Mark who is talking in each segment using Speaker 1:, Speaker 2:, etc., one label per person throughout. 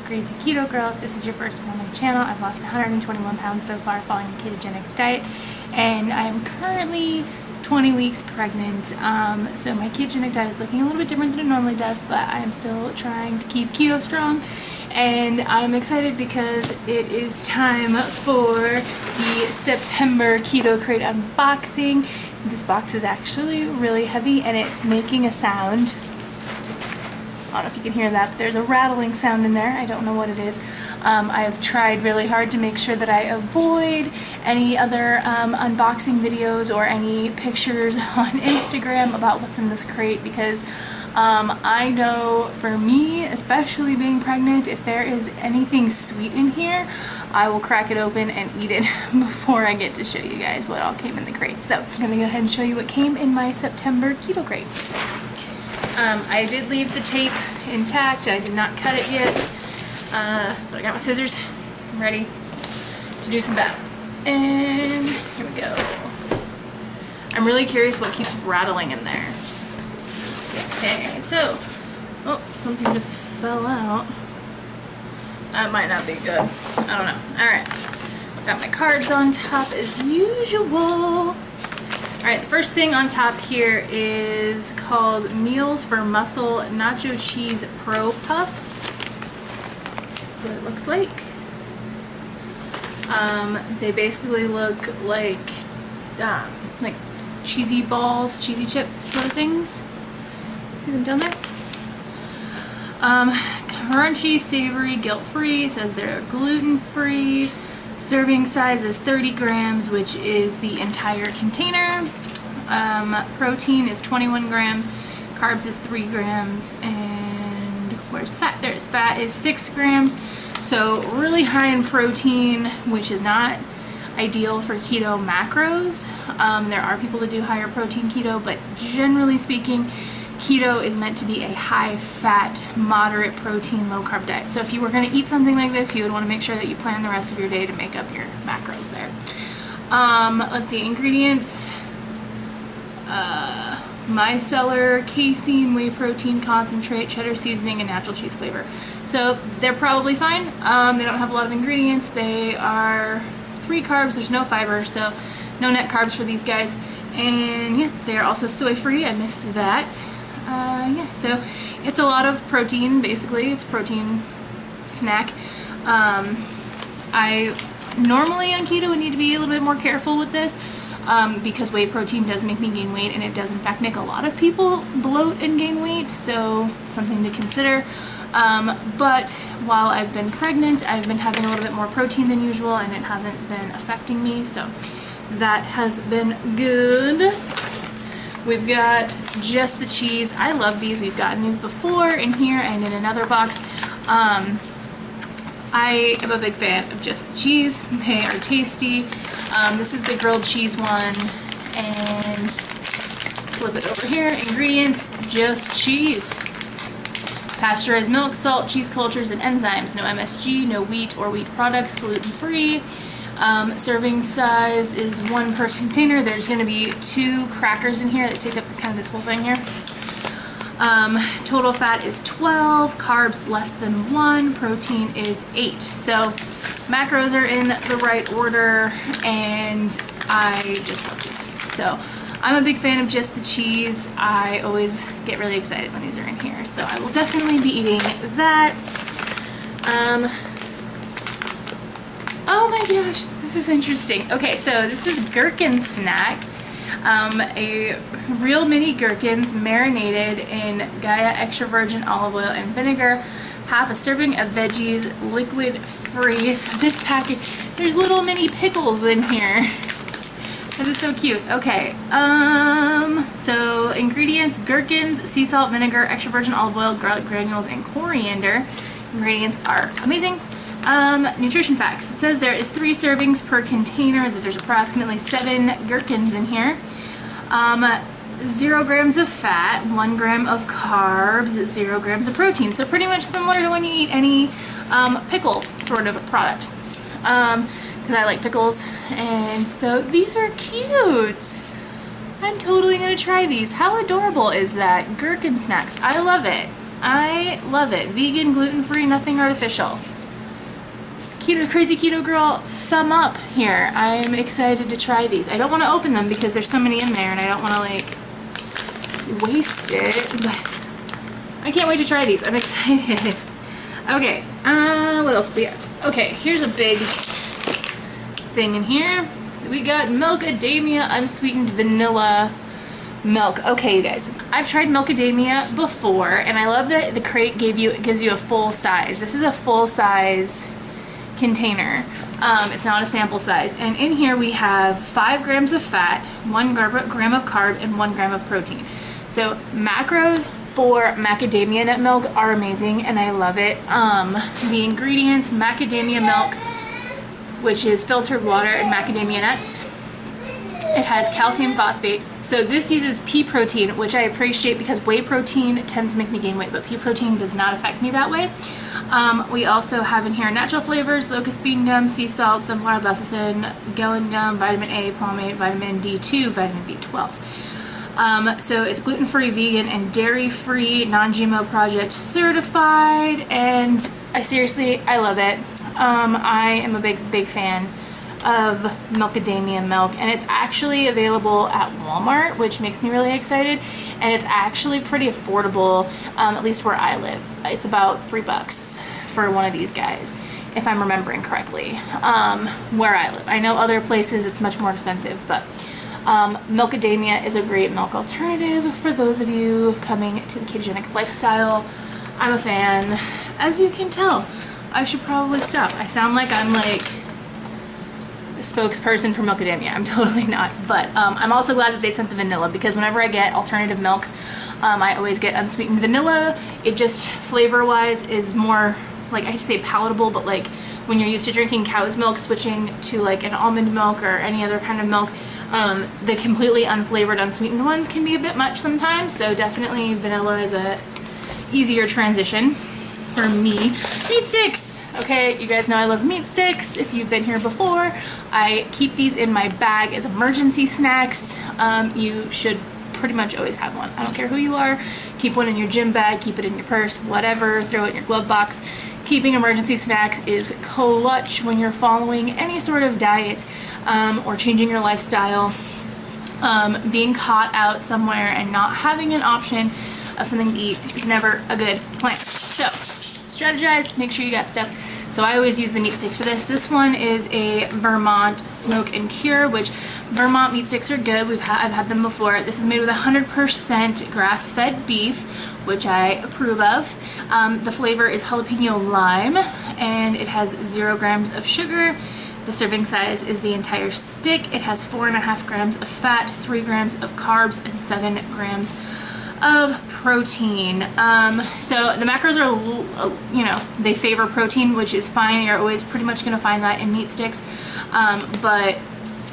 Speaker 1: Crazy Keto Girl. If this is your first time on my channel, I've lost 121 pounds so far following the ketogenic diet, and I'm currently 20 weeks pregnant. So my ketogenic diet is looking a little bit different than it normally does, but I am still trying to keep keto strong. And I'm excited because it is time for the September Keto Krate unboxing. This box is actually really heavy and it's making a sound. I don't know if you can hear that, but there's a rattling sound in there. I don't know what it is. I have tried really hard to make sure that I avoid any other unboxing videos or any pictures on Instagram about what's in this crate, because I know for me, especially being pregnant, if there is anything sweet in here, I will crack it open and eat it before I get to show you guys what all came in the crate. So I'm gonna go ahead and show you what came in my September Keto Krate. I did leave the tape intact. I did not cut it yet, but I got my scissors. I'm ready to do some battle. And here we go. I'm really curious what keeps rattling in there. Okay, so, oh, something just fell out. That might not be good. I don't know. Alright, got my cards on top as usual. Alright, the first thing on top here is called Meals for Muscle Nacho Cheese Pro Puffs. That's what it looks like. They basically look like cheesy balls, cheesy chip sort of things. See them down there? Crunchy, savory, guilt-free. It says they're gluten-free. Serving size is 30 grams, which is the entire container. Protein is 21 grams. Carbs is 3 grams. And where's the fat? There it is. Fat is 6 grams. So really high in protein, which is not ideal for keto macros. There are people that do higher protein keto, but generally speaking, keto is meant to be a high-fat, moderate protein, low-carb diet. So if you were going to eat something like this, you would want to make sure that you plan the rest of your day to make up your macros there. Let's see, ingredients. Micellar, casein, whey protein concentrate, cheddar seasoning, and natural cheese flavor. So they're probably fine. They don't have a lot of ingredients. They are 3 carbs. There's no fiber, so no net carbs for these guys. And yeah, they are also soy-free. I missed that. Yeah, so it's a lot of protein, basically. It's a protein snack. I normally on keto would need to be a little bit more careful with this because whey protein does make me gain weight, and it does in fact make a lot of people bloat and gain weight, so something to consider. But while I've been pregnant, I've been having a little bit more protein than usual, and it hasn't been affecting me, so that has been good. We've got Just the Cheese. I love these. We've gotten these before in here and in another box. I am a big fan of Just the Cheese. They are tasty. This is the grilled cheese one. And flip it over here. Ingredients, just cheese. Pasteurized milk, salt, cheese cultures, and enzymes. No MSG, no wheat or wheat products, gluten-free. Serving size is 1 per container. There's going to be 2 crackers in here that take up kind of this whole thing here. Total fat is 12, carbs less than 1, protein is 8. So macros are in the right order, and I just love these. So I'm a big fan of Just the Cheese. I always get really excited when these are in here. So I will definitely be eating that. Oh my gosh, this is interesting. Okay, so this is Gorkon Snack. A real mini gherkins marinated in Gaia extra virgin olive oil and vinegar. Half a serving of veggies, liquid free. So this package, there's little mini pickles in here. That is so cute. Okay, so ingredients: gherkins, sea salt, vinegar, extra virgin olive oil, garlic granules, and coriander. Ingredients are amazing. Nutrition facts. It says there is 3 servings per container, that there's approximately 7 gherkins in here. 0 grams of fat, 1 gram of carbs, 0 grams of protein. So pretty much similar to when you eat any pickle sort of a product. Because I like pickles. And so these are cute. I'm totally going to try these. How adorable is that? Gorkon Snacks. I love it. I love it. Vegan, gluten-free, nothing artificial. Keto, crazy keto girl, thumb up here. I'm excited to try these. I don't want to open them because there's so many in there and I don't want to like waste it, but I can't wait to try these. I'm excited. Okay, what else we got? Okay, here's a big thing in here. We got Milkadamia unsweetened vanilla milk. Okay, you guys, I've tried Milkadamia before, and I love that the crate gives you a full size. This is a full size container. It's not a sample size, and in here we have 5 grams of fat, 1 gram of carb, and 1 gram of protein. So macros for macadamia nut milk are amazing, and I love it. The ingredients: macadamia milk, which is filtered water and macadamia nuts. It has calcium phosphate. So this uses pea protein, which I appreciate because whey protein tends to make me gain weight, but pea protein does not affect me that way. We also have in here natural flavors: locust bean gum, sea salt, sunflower lecithin, gellan gum, vitamin A, palmate, vitamin D2, vitamin B12. So it's gluten-free, vegan, and dairy-free, non-GMO project certified, and I love it. I am a big fan of Milkadamia milk, and it's actually available at Walmart, which makes me really excited, and it's actually pretty affordable, at least where I live. It's about $3 for one of these guys, if I'm remembering correctly, where I live. I know other places it's much more expensive, but Milkadamia is a great milk alternative for those of you coming to the ketogenic lifestyle. I'm a fan. As you can tell, I should probably stop. I sound like I'm like a spokesperson for Milkadamia. I'm totally not. But I'm also glad that they sent the vanilla, because whenever I get alternative milks, I always get unsweetened vanilla. It just flavor-wise is more, like, I hate to say palatable, but like when you're used to drinking cow's milk, switching to like an almond milk or any other kind of milk, the completely unflavored unsweetened ones can be a bit much sometimes. So definitely vanilla is a easier transition for me. Meat sticks! Okay, you guys know I love meat sticks. If you've been here before, I keep these in my bag as emergency snacks. You should pretty much always have one. I don't care who you are. Keep one in your gym bag, keep it in your purse, whatever, throw it in your glove box. Keeping emergency snacks is clutch when you're following any sort of diet or changing your lifestyle. Being caught out somewhere and not having an option of something to eat is never a good plan. So strategize, make sure you got stuff. So I always use the meat sticks for this. This one is a Vermont Smoke and Cure, which Vermont meat sticks are good. I've had them before. This is made with 100% grass-fed beef, which I approve of. The flavor is jalapeno lime, and it has 0 grams of sugar. The serving size is the entire stick. It has 4.5 grams of fat, 3 grams of carbs, and 7 grams of protein. So the macros are, you know, they favor protein, which is fine. You're always pretty much going to find that in meat sticks. But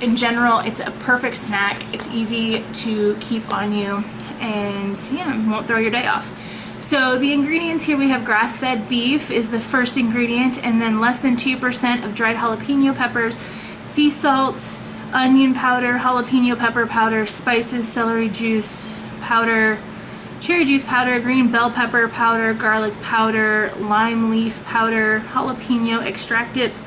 Speaker 1: in general, it's a perfect snack. It's easy to keep on you, and yeah, won't throw your day off. So the ingredients here, we have grass-fed beef is the first ingredient, and then less than 2% of dried jalapeno peppers, sea salt, onion powder, jalapeno pepper powder, spices, celery juice powder, cherry juice powder, green bell pepper powder, garlic powder, lime leaf powder, jalapeno extractives,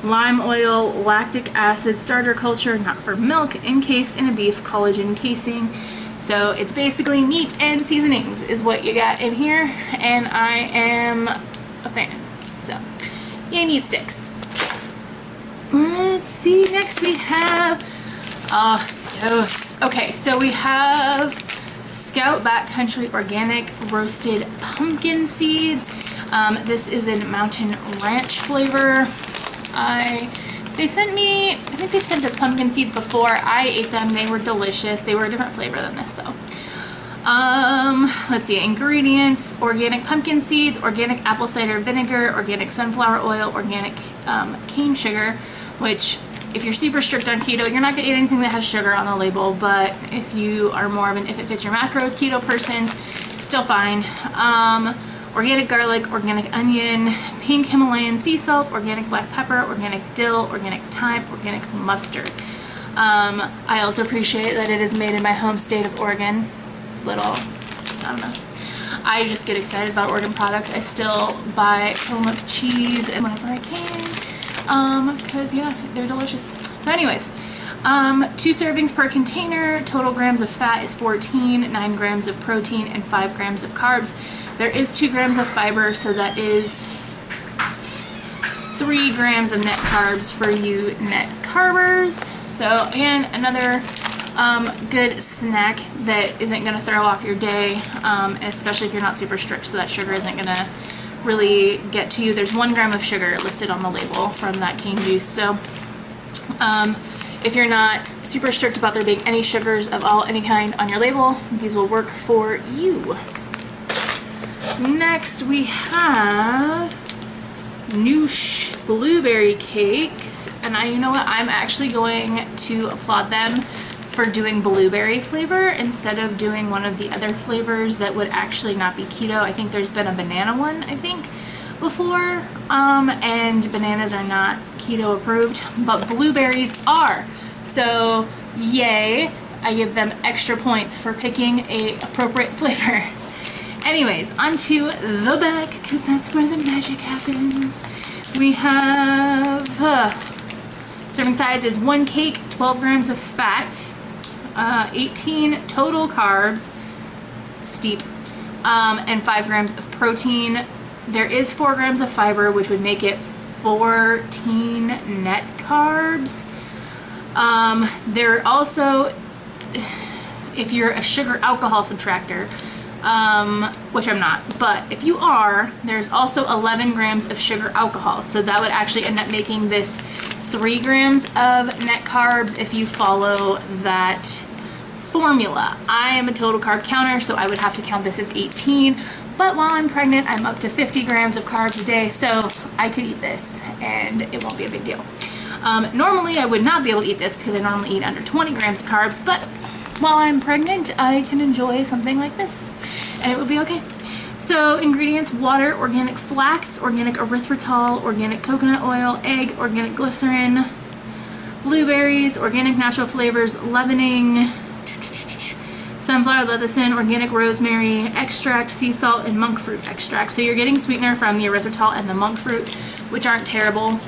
Speaker 1: lime oil, lactic acid, starter culture, not for milk, encased in a beef collagen casing. So it's basically meat and seasonings is what you got in here, and I am a fan. So yay, meat sticks. Let's see, next we have yes. Okay, so we have Scout Backcountry Organic Roasted Pumpkin Seeds. This is in Mountain Ranch flavor. They sent me, I think they've sent us pumpkin seeds before. I ate them, they were delicious. They were a different flavor than this though. Let's see, ingredients: organic pumpkin seeds, organic apple cider vinegar, organic sunflower oil, organic cane sugar, which if you're super strict on keto, you're not gonna eat anything that has sugar on the label, but if you are more of an if it fits your macros keto person, still fine. Organic garlic, organic onion, pink Himalayan sea salt, organic black pepper, organic dill, organic thyme, organic mustard. I also appreciate that it is made in my home state of Oregon. Little, I don't know. I just get excited about Oregon products. I still buy Tillamook cheese whenever I can, because yeah, they're delicious. So anyways, 2 servings per container, total grams of fat is 14, 9 grams of protein, and 5 grams of carbs. There is 2 grams of fiber, so that is 3 grams of net carbs for you net carbers. So again, another good snack that isn't going to throw off your day, especially if you're not super strict, so that sugar isn't going to really get to you. There's 1 gram of sugar listed on the label from that cane juice, so if you're not super strict about there being any sugars of any kind on your label, these will work for you. Next we have Noosh blueberry cakes, and you know what, I'm actually going to applaud them for doing blueberry flavor instead of doing one of the other flavors that would actually not be keto. I think there's been a banana one, I think, before, and bananas are not keto approved, but blueberries are. So yay, I give them extra points for picking a appropriate flavor. Anyways, onto the back, because that's where the magic happens. We have serving size is 1 cake, 12 grams of fat, 18 total carbs, steep, and 5 grams of protein. There is 4 grams of fiber, which would make it 14 net carbs. There also, if you're a sugar alcohol subtractor, which I'm not, but if you are, there's also 11 grams of sugar alcohol, so that would actually end up making this 3 grams of net carbs if you follow that formula. I am a total carb counter, so I would have to count this as 18, but while I'm pregnant, I'm up to 50 grams of carbs a day, so I could eat this and it won't be a big deal. Normally I would not be able to eat this because I normally eat under 20 grams of carbs, but while I'm pregnant, I can enjoy something like this and it would be okay. So ingredients: water, organic flax, organic erythritol, organic coconut oil, egg, organic glycerin, blueberries, organic natural flavors, leavening, sunflower lecithin, organic rosemary extract, sea salt, and monk fruit extract. So you're getting sweetener from the erythritol and the monk fruit, which aren't terrible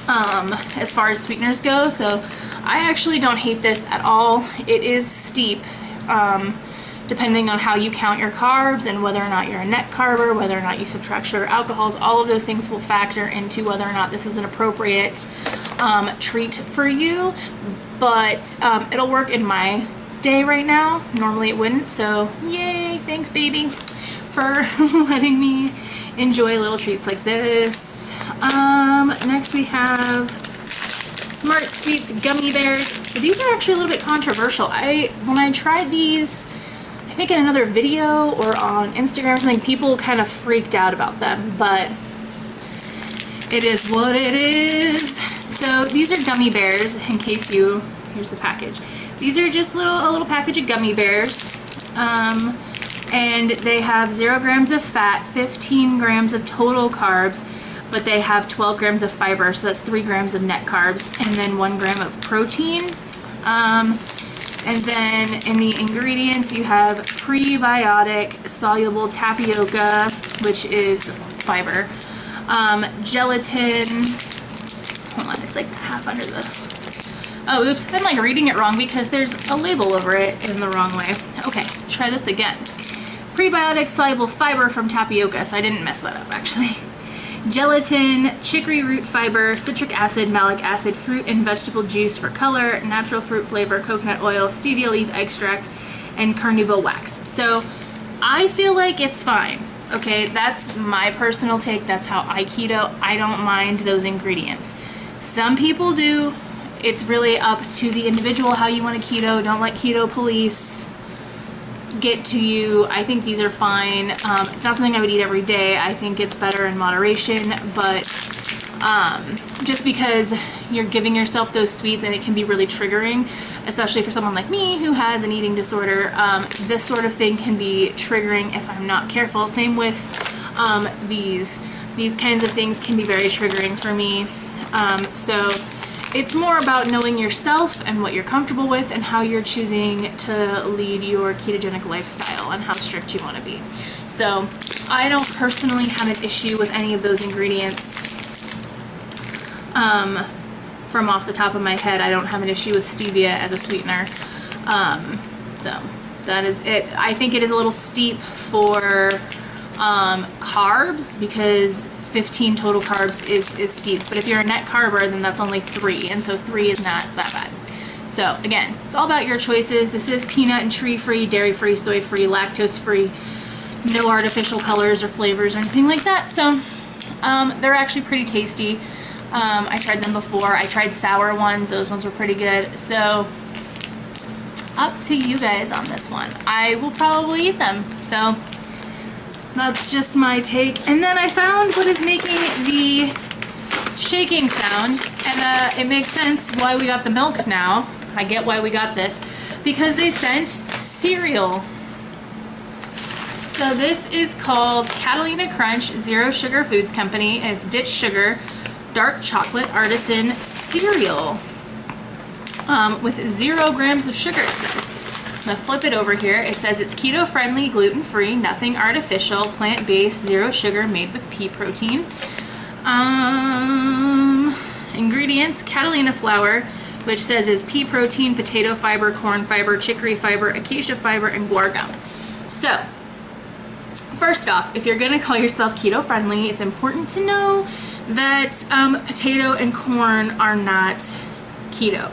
Speaker 1: as far as sweeteners go. So I actually don't hate this at all. It is steep, depending on how you count your carbs and whether or not you're a net carber, whether or not you subtract sugar alcohols. All of those things will factor into whether or not this is an appropriate treat for you, but it'll work in my day right now. Normally it wouldn't, so yay, thanks baby for letting me enjoy little treats like this. Next we have Smart Sweets gummy bears. So these are actually a little bit controversial. When I tried these, I think in another video or on Instagram or something, people kind of freaked out about them, but it is what it is. So these are gummy bears, in case here's the package. These are just a little package of gummy bears, and they have 0 grams of fat, 15 grams of total carbs, but they have 12 grams of fiber, so that's 3 grams of net carbs, and then 1 gram of protein. And then in the ingredients you have prebiotic soluble tapioca, which is fiber, gelatin, hold on, it's like half under the, oh oops, I'm like reading it wrong because there's a label over it in the wrong way. Okay, try this again. Prebiotic soluble fiber from tapioca, so I didn't mess that up actually. Gelatin, chicory root fiber, citric acid, malic acid, fruit and vegetable juice for color, natural fruit flavor, coconut oil, stevia leaf extract, and carnauba wax. So I feel like it's fine. Okay, that's my personal take. That's how I keto. I don't mind those ingredients. Some people do. It's really up to the individual how you want to keto. Don't let keto police get to you. I think these are fine. It's not something I would eat every day. I think it's better in moderation, but just because you're giving yourself those sweets and it can be really triggering, especially for someone like me who has an eating disorder, this sort of thing can be triggering if I'm not careful. Same with these kinds of things can be very triggering for me. So it's more about knowing yourself and what you're comfortable with and how you're choosing to lead your ketogenic lifestyle and how strict you want to be. So I don't personally have an issue with any of those ingredients. From off the top of my head, I don't have an issue with stevia as a sweetener. So that is it. I think it is a little steep for carbs, because 15 total carbs is steep. But if you're a net carber, then that's only 3, and so 3 is not that bad. So again, it's all about your choices. This is peanut and tree-free, dairy-free, soy-free, lactose-free, no artificial colors or flavors or anything like that. So they're actually pretty tasty. I tried them before. I tried sour ones. Those ones were pretty good. So up to you guys on this one. I will probably eat them. So that's just my take. And then I found what is making the shaking sound, and it makes sense why we got the milk now. I get why we got this, because they sent cereal. So this is called Catalina Crunch Zero Sugar Foods Company, and it's ditch sugar dark chocolate artisan cereal with 0 grams of sugar, it says. I'm gonna flip it over here. It says it's keto friendly, gluten free, nothing artificial, plant based, 0 sugar, made with pea protein. Ingredients: Catalina flour, which says is pea protein, potato fiber, corn fiber, chicory fiber, acacia fiber, and guar. So first off, if you're gonna call yourself keto friendly, it's important to know that potato and corn are not keto.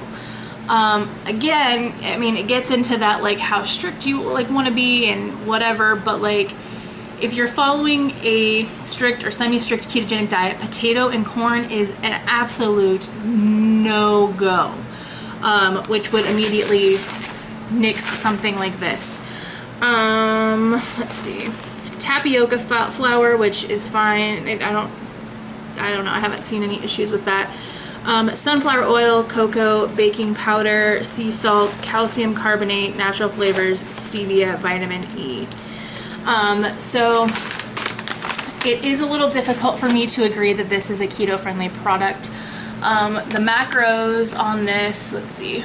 Speaker 1: Again, I mean, it gets into that, like, how strict you want to be and whatever, but like, if you're following a strict or semi-strict ketogenic diet, potato and corn is an absolute no-go, which would immediately nix something like this. Let's see, tapioca flour, which is fine. I don't know, I haven't seen any issues with that. Sunflower oil, cocoa, baking powder, sea salt, calcium carbonate, natural flavors, stevia, vitamin E. So it is a little difficult for me to agree that this is a keto-friendly product. The macros on this, let's see,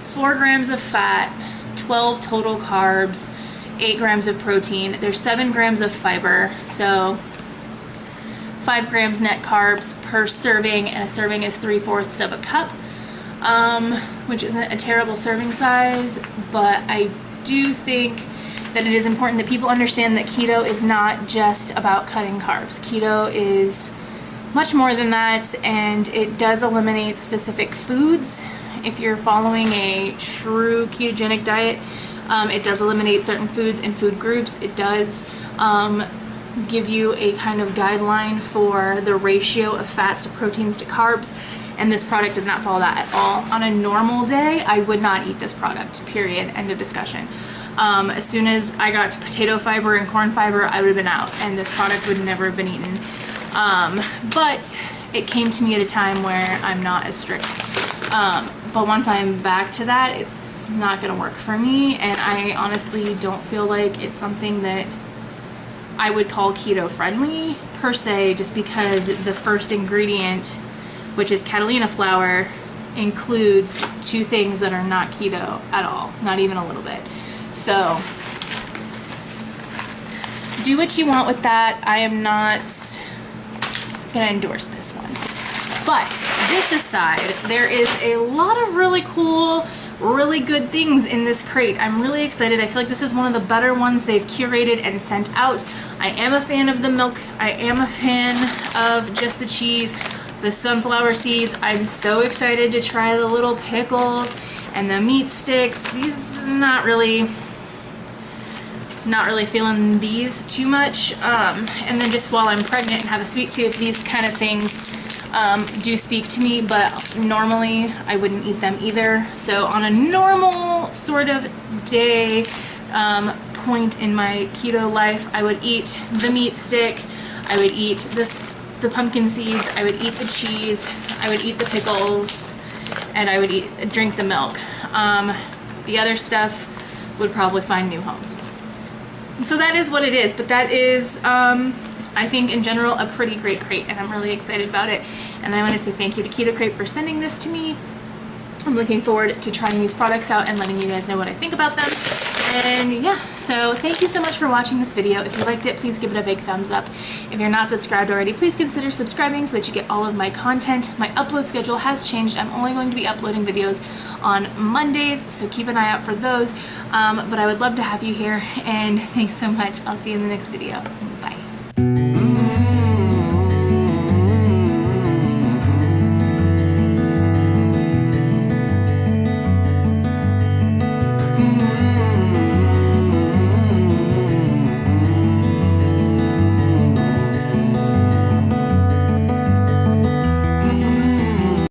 Speaker 1: 4 grams of fat, 12 total carbs, 8 grams of protein. There's 7 grams of fiber, so 5 grams net carbs per serving, and a serving is 3/4 of a cup, which isn't a terrible serving size, but I do think that it is important that people understand that keto is not just about cutting carbs. Keto is much more than that, and it does eliminate specific foods. If you're following a true ketogenic diet, it does eliminate certain foods and food groups. It does give you a kind of guideline for the ratio of fats to proteins to carbs, and this product does not follow that at all. On a normal day, I would not eat this product, period, end of discussion. As soon as I got to potato fiber and corn fiber, I would have been out, and this product would never have been eaten. But it came to me at a time where I'm not as strict. But once I'm back to that, it's not gonna work for me, and I honestly don't feel like it's something that I would call keto friendly per se, just because the first ingredient, which is Catalina flour, includes 2 things that are not keto at all, not even a little bit. So do what you want with that. I am not gonna endorse this one. But this aside, there is a lot of really cool, really good things in this crate. I'm really excited. I feel like this is one of the better ones they've curated and sent out. I am a fan of the milk. I am a fan of just the cheese, the sunflower seeds. I'm so excited to try the little pickles and the meat sticks. These not really feeling these too much. And then just while I'm pregnant and have a sweet tooth, these kind of things do speak to me, but normally I wouldn't eat them either. So on a normal sort of day, point in my keto life, I would eat the meat stick, I would eat the pumpkin seeds, I would eat the cheese, I would eat the pickles, and I would drink the milk. The other stuff would probably find new homes. So that is what it is, but that is I think in general a pretty great crate, and I'm really excited about it. And I want to say thank you to Keto Krate for sending this to me. I'm looking forward to trying these products out and letting you guys know what I think about them. And yeah, so thank you so much for watching this video. If you liked it, please give it a big thumbs up. If you're not subscribed already, please consider subscribing so that you get all of my content. My upload schedule has changed. I'm only going to be uploading videos on Mondays, so keep an eye out for those. But I would love to have you here, and thanks so much. I'll see you in the next video.